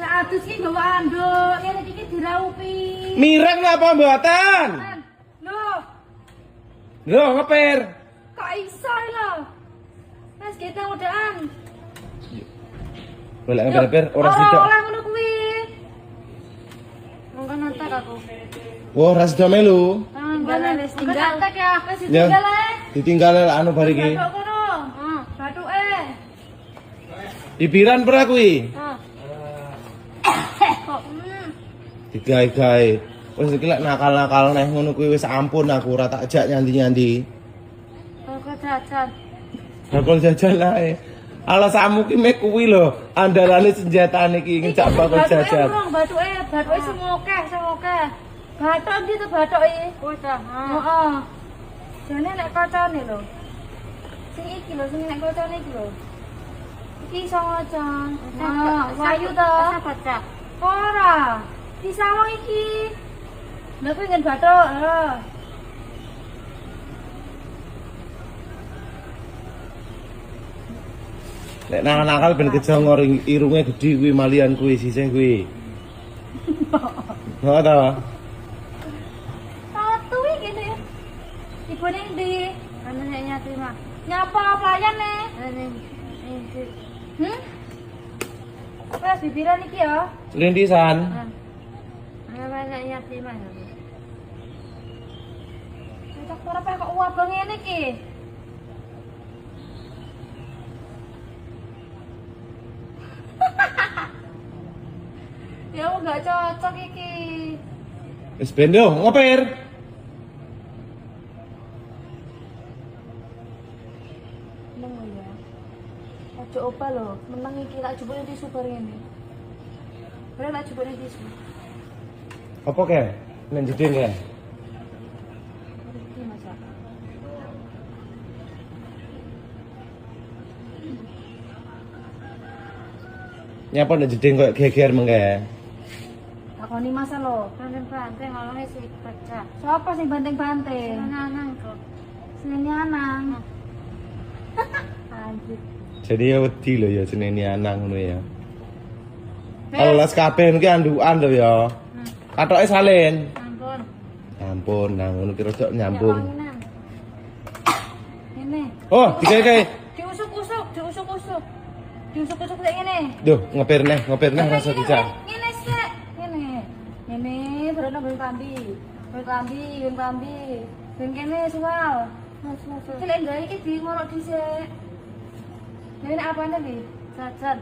Adus iki nggawa anduk, ngene iki diraupi. Mireng napa mboten? Lho, ngepir. Kok iso lho? Wes kita udahan. Boleh ngepir ora sida. Ora ngono kuwi. Monggo nonton aku. Wah, ora sida melu. Enggak wis tinggal. Enggak ya, wis ditinggal ae. Ditinggal anu bar iki. Bathuk kono. Bathuke. Ibiran pera kuwi. Kok Digawe-gawe. Wis iki lek nakal-nakal neh ngono kuwi wis ampun aku ora tak ajak nyandi-nyandi. kok jajan. Bakul jajan ae. Alasanmu ki mek kuwi lho, andalane senjatane ki ngejak bakul jajan. Bathuke sing akeh. Bathuk ndi to bathuke? Oh, dah. Heeh. Jane nek kacane lho. Sing iki lho, sing nek kacane iki lho. Iki iso ngacan. Sayu to. Baca. Ora. Disawang iki. Lha kuwi ngen bathuk. Heeh. Nek nakal ben kejongor irunge gedhi kuwi malian kuwi sisih kuwi. Heeh ta. Satu iki kene. Ibune ndi? Anu nek nyati mah. Nyapa pelayan ne? Wes bibiran iki ya. Lintisan. Nek nyati mah. Cocok ora pe kok wabang ngene iki. Ya enggak cocok iki. Wis bendo ngopir. Neng ya. Aja opa lho, meneng iki tak jupuk tisu bareng ngene. Bareng tak jupuk tisu. Apa ke? Nek jeding ke? Iki masak. Nyapa nek jeding koyo geger mengke. Takoni masa lho. Banteng-banteng oleh sik pecah. Sopo sing banteng-banteng? Anang kok. Seneni anang. Anjir. Jadi ya wedi lho ya seneni anang ngono ya. Alas kabeh iki andukan lho ya. Katoke salin. Ampun. Ampun, nang ngono ki rodok nyambung. Ini. Oh, dikeke. Diusuk-usuk. Diusuk-usuk kayak ngene. Duh, ngopir neh rasa dijak. Ngene sik. Ngene, berono ben klambi. Ben klambi. Ben kene soal. Mas. Cilek gawe iki di ngorok dhisik. Nek apane iki? Jajan.